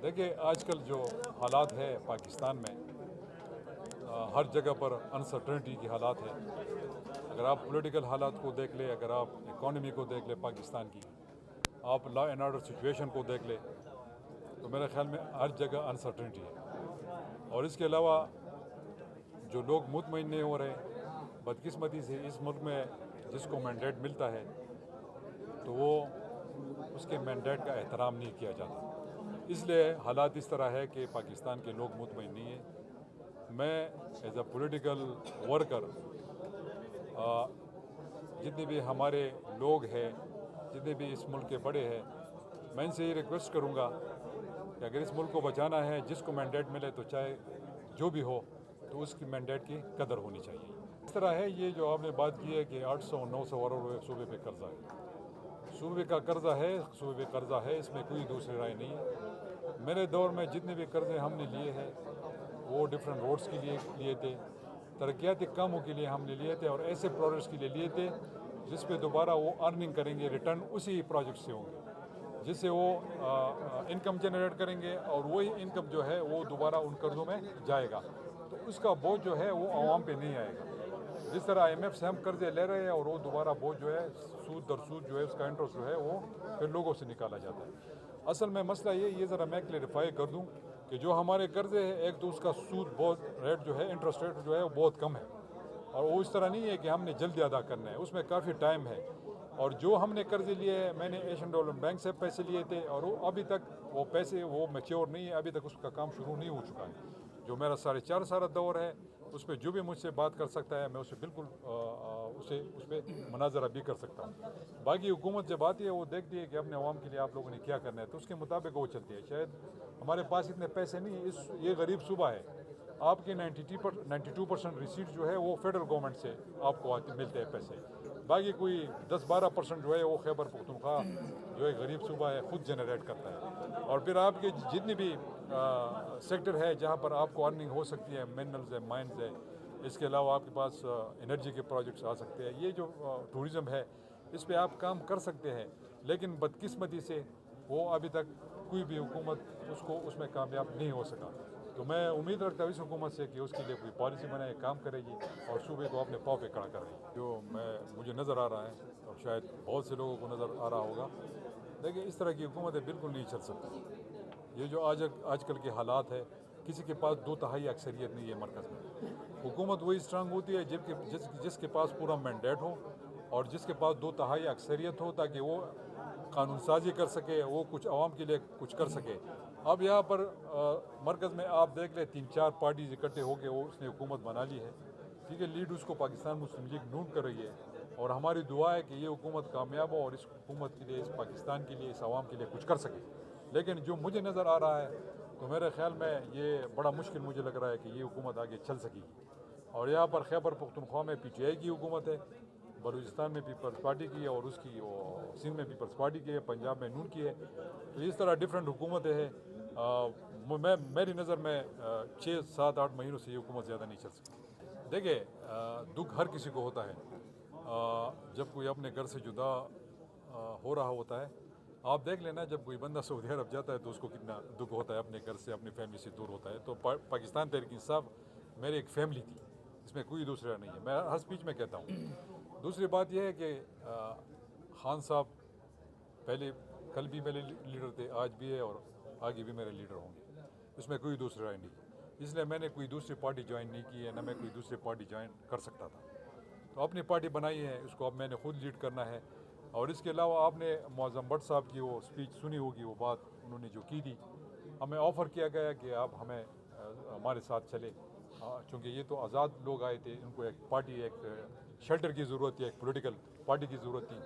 دیکھیے آج کل جو حالات ہے پاکستان میں ہر جگہ پر انسرٹنٹی کی حالات ہے. اگر آپ پولیٹیکل حالات کو دیکھ لیں، اگر آپ اکانومی کو دیکھ لیں پاکستان کی، آپ لا اینڈ آرڈر سچویشن کو دیکھ لیں، تو میرے خیال میں ہر جگہ انسرٹنٹی ہے. اور اس کے علاوہ جو لوگ مطمئن نہیں ہو رہے، بدقسمتی سے اس ملک میں جس کو مینڈیٹ ملتا ہے تو وہ اس کے مینڈیٹ کا احترام نہیں کیا جاتا. اس لیے حالات اس طرح ہے کہ پاکستان کے لوگ مطمئن نہیں ہیں. میں ایز اے پولیٹیکل ورکر جتنے بھی ہمارے لوگ ہیں، جتنے بھی اس ملک کے بڑے ہیں، میں ان سے یہ ریکویسٹ کروں گا کہ اگر اس ملک کو بچانا ہے، جس کو مینڈیٹ ملے تو چاہے جو بھی ہو تو اس کی مینڈیٹ کی قدر ہونی چاہیے. اس طرح ہے یہ جو آپ نے بات کی ہے کہ 800-900 ارب روپے صوبے پہ قرضہ ہے. صوبے کا قرضہ ہے، صوبے پہ قرضہ ہے، اس میں کوئی دوسری رائے نہیں ہے. میرے دور میں جتنے بھی قرضے ہم نے لیے ہیں وہ ڈفرینٹ روڈس کے لیے تھے، ترقیاتی کاموں کے لیے ہم نے لیے تھے، اور ایسے پروجیکٹس کے لیے لیے تھے جس پہ دوبارہ وہ ارننگ کریں گے، ریٹرن اسی پروجیکٹ سے ہوں گے، جس سے وہ انکم جنریٹ کریں گے، اور وہی انکم جو ہے وہ دوبارہ ان قرضوں میں جائے گا. تو اس کا بوجھ جو ہے وہ عوام پہ نہیں آئے گا. جس طرح IMF سے ہم قرضے لے رہے ہیں اور وہ دوبارہ بوجھ جو ہے سود در سود جو ہے اس کا انٹرسٹ جو ہے وہ پھر لوگوں سے نکالا جاتا ہے. اصل میں مسئلہ یہ ذرا میں کلیریفائی کر دوں کہ جو ہمارے قرضے ہیں، ایک تو اس کا سود بہت ریٹ جو ہے، انٹرسٹ ریٹ جو ہے وہ بہت کم ہے، اور وہ اس طرح نہیں ہے کہ ہم نے جلدی ادا کرنا ہے، اس میں کافی ٹائم ہے. اور جو ہم نے قرضے لیے ہیں، میں نے ایشین ڈیولپمنٹ بینک سے پیسے لیے تھے، اور وہ ابھی تک وہ پیسے وہ میچور نہیں ہے، ابھی تک اس کا کام شروع نہیں ہو چکا ہے. جو میرا 4.5 سال دور ہے، اس پہ جو بھی مجھ سے بات کر سکتا ہے میں اسے بالکل اس پہ مناظرہ بھی کر سکتا ہوں. باقی حکومت جب آتی ہے وہ دیکھتی ہے کہ اپنے عوام کے لیے آپ لوگوں نے کیا کرنا ہے، تو اس کے مطابق وہ چلتی ہے. شاید ہمارے پاس اتنے پیسے نہیں ہیں، یہ غریب صوبہ ہے. آپ کے 92% ریسیٹ جو ہے وہ فیڈرل گورنمنٹ سے آپ کو ملتے ہیں پیسے. باقی کوئی 10-12% جو ہے وہ خیبر پختونخوا جو ایک غریب صوبہ ہے خود جنریٹ کرتا ہے. اور پھر آپ کے جتنی بھی سیکٹر ہے جہاں پر آپ کو ارننگ ہو سکتی ہے، منرلز ہے، مائنز ہے، اس کے علاوہ آپ کے پاس انرجی کے پروجیکٹس آ سکتے ہیں، یہ جو ٹورزم ہے اس پہ آپ کام کر سکتے ہیں. لیکن بدقسمتی سے وہ ابھی تک کوئی بھی حکومت اس میں کامیاب نہیں ہو سکا. تو میں امید رکھتا ہوں اس حکومت سے کہ اس کے لیے کوئی پالیسی بنائے، کام کرے گی اور صوبے کو اپنے پاؤں پہ کھڑا کرے گی. جو مجھے نظر آ رہا ہے اور شاید بہت سے لوگوں کو نظر آ رہا ہوگا، دیکھیں اس طرح کی حکومتیں بالکل نہیں چل سکتی. یہ جو آج کل کے حالات ہے، کسی کے پاس 2/3 اکثریت نہیں ہے مرکز میں. حکومت وہی اسٹرانگ ہوتی ہے جس کے پاس پورا مینڈیٹ ہو اور جس کے پاس 2/3 اکثریت ہو، تاکہ وہ قانون سازی کر سکے، وہ کچھ عوام کے لیے کچھ کر سکے. اب یہاں پر مرکز میں آپ دیکھ لیں 3-4 پارٹیز اکٹھے ہو کے وہ اس نے حکومت بنا لی ہے. ٹھیک ہے، لیڈ اس کو پاکستان مسلم لیگ نون کر رہی ہے، اور ہماری دعا ہے کہ یہ حکومت کامیاب ہو اور اس حکومت کے لیے، اس پاکستان کے لیے، اس عوام کے لیے کچھ کر سکے. لیکن جو مجھے نظر آ رہا ہے تو میرے خیال میں یہ بڑا مشکل مجھے لگ رہا ہے کہ یہ حکومت آگے چل سکے گی. اور یہاں پر خیبر پختونخوا میں PTI کی حکومت ہے، بلوچستان میں پیپلز پارٹی کی ہے، اور اس کی سندھ میں پیپلز پارٹی کی ہے، پنجاب میں نون کی ہے. تو اس طرح ڈفرینٹ حکومتیں ہیں. میری نظر میں 6-7-8 مہینوں سے یہ حکومت زیادہ نہیں چل سکتی. دیکھیے دکھ ہر کسی کو ہوتا ہے جب کوئی اپنے گھر سے جدا ہو رہا ہوتا ہے. آپ دیکھ لینا جب کوئی بندہ سعودی عرب جاتا ہے تو اس کو کتنا دکھ ہوتا ہے، اپنے گھر سے، اپنی فیملی سے دور ہوتا ہے. تو پاکستان تحریک انصاف میری ایک فیملی تھی، اس میں کوئی دوسرا نہیں ہے، میں ہر اسپیچ میں کہتا ہوں. دوسری بات یہ ہے کہ خان صاحب پہلے کل بھی میرے لیڈر تھے، آج بھی ہے اور آگے بھی میرے لیڈر ہوں گے، اس میں کوئی دوسری رائے نہیں. اس لیے میں نے کوئی دوسری پارٹی جوائن نہیں کی ہے، نہ میں کوئی دوسری پارٹی جوائن کر سکتا تھا. تو اپنی پارٹی بنائی ہے، اس کو اب میں نے خود لیڈ کرنا ہے. اور اس کے علاوہ آپ نے معظم بٹ صاحب کی وہ اسپیچ سنی ہوگی، وہ بات انہوں نے جو کی تھی. ہمیں آفر کیا گیا کہ آپ ہمارے ساتھ چلے، چونکہ یہ تو آزاد لوگ آئے تھے، ان کو ایک پارٹی، ایک شیلٹر کی ضرورت تھی، ایک پولیٹیکل پارٹی کی ضرورت تھی،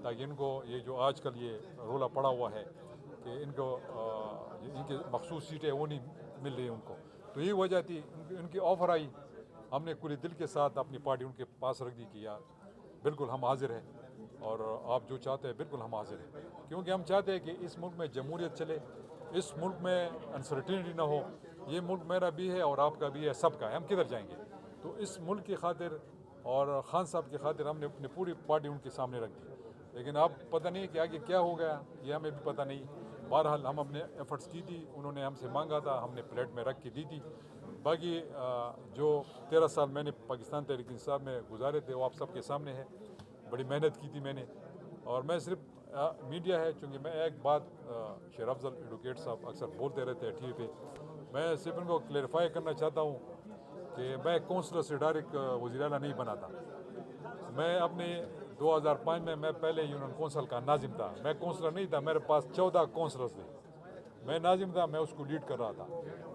تاکہ ان کو یہ جو آج کل یہ رولا پڑا ہوا ہے کہ ان کی مخصوص سیٹیں وہ نہیں مل رہی ان کو. تو یہ وجہ تھی، ان کی آفر آئی، ہم نے پورے دل کے ساتھ اپنی پارٹی ان کے پاس رکھ دی کہ یار بالکل ہم حاضر ہیں، اور آپ جو چاہتے ہیں بالکل ہم حاضر ہیں. کیونکہ ہم چاہتے ہیں کہ اس ملک میں جمہوریت چلے، اس ملک میں انسرٹینٹی نہ ہو. یہ ملک میرا بھی ہے اور آپ کا بھی ہے، سب کا ہے. ہم کدھر جائیں گے؟ تو اس ملک کی خاطر اور خان صاحب کی خاطر ہم نے اپنی پوری پارٹی ان کے سامنے رکھ دی. لیکن اب پتہ نہیں کہ آگے کیا ہو گیا، یہ ہمیں بھی پتہ نہیں. بہرحال ہم اپنے ایفرٹس کی تھی, انہوں نے ہم سے مانگا تھا, ہم نے پلیٹ میں رکھ کے دی تھی. باقی جو 13 سال میں نے پاکستان تحریک انصاف میں گزارے تھے وہ آپ سب کے سامنے ہے. بڑی محنت کی تھی میں نے, اور میں صرف میڈیا ہے, چونکہ میں ایک بات شیر افضل ایڈوکیٹ صاحب اکثر بولتے رہتے ہیں ٹی وی پہ, میں صرف ان کو کلیئرفائی کرنا چاہتا ہوں کہ میں کونسلر سے ڈائریکٹ وزیر اعلیٰ نہیں بنا تھا. میں اپنے 2005 میں پہلے یونین کونسل کا ناظم تھا. میں کونسلر نہیں تھا, میرے پاس 14 کونسلرز تھے. میں ناظم تھا, میں اس کو لیڈ کر رہا تھا.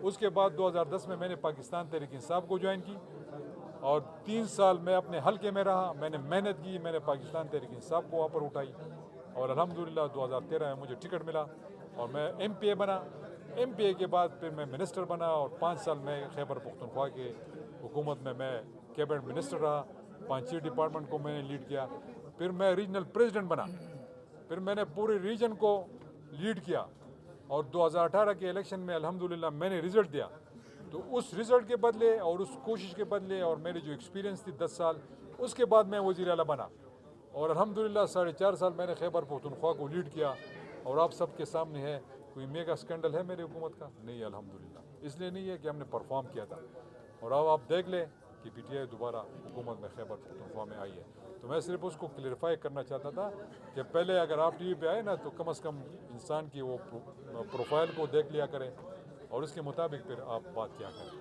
اس کے بعد 2010 میں نے پاکستان تحریک انصاف کو جوائن کی, اور 3 سال میں اپنے حلقے میں رہا. میں نے محنت کی, میں نے پاکستان تحریک انصاف کو اوپر اٹھائی, اور الحمدللہ 2013 میں مجھے ٹکٹ ملا اور میں ایم پی اے بنا. ایم پی اے کے بعد پھر میں منسٹر بنا, اور 5 سال میں خیبر پختونخوا کے حکومت میں کیبنٹ منسٹر رہا. 5 ڈپارٹمنٹ کو میں نے لیڈ کیا. پھر میں ریجنل پریزیڈنٹ بنا, پھر میں نے پورے ریجن کو لیڈ کیا, اور 2018 کے الیکشن میں الحمدللہ میں نے رزلٹ دیا. تو اس رزلٹ کے بدلے اور اس کوشش کے بدلے اور میری جو ایکسپیرینس تھی 10 سال, اس کے بعد میں وزیر اعلیٰ بنا, اور الحمدللہ 4.5 سال میں نے خیبر پختونخوا کو لیڈ کیا. اور آپ سب کے سامنے ہے, کوئی میگا اسکینڈل ہے میری حکومت کا؟ نہیں ہے الحمدللہ. اس لیے نہیں ہے کہ ہم نے پرفارم کیا تھا, اور اب آپ دیکھ لیں کہ پی ٹی آئی دوبارہ حکومت میں خیبر پختونخوا میں آئی ہے. تو میں صرف اس کو کلیئرفائی کرنا چاہتا تھا کہ پہلے اگر آپ ٹی وی پہ آئے نا, تو کم از کم انسان کی وہ پروفائل کو دیکھ لیا کریں, اور اس کے مطابق پھر آپ بات کیا کریں.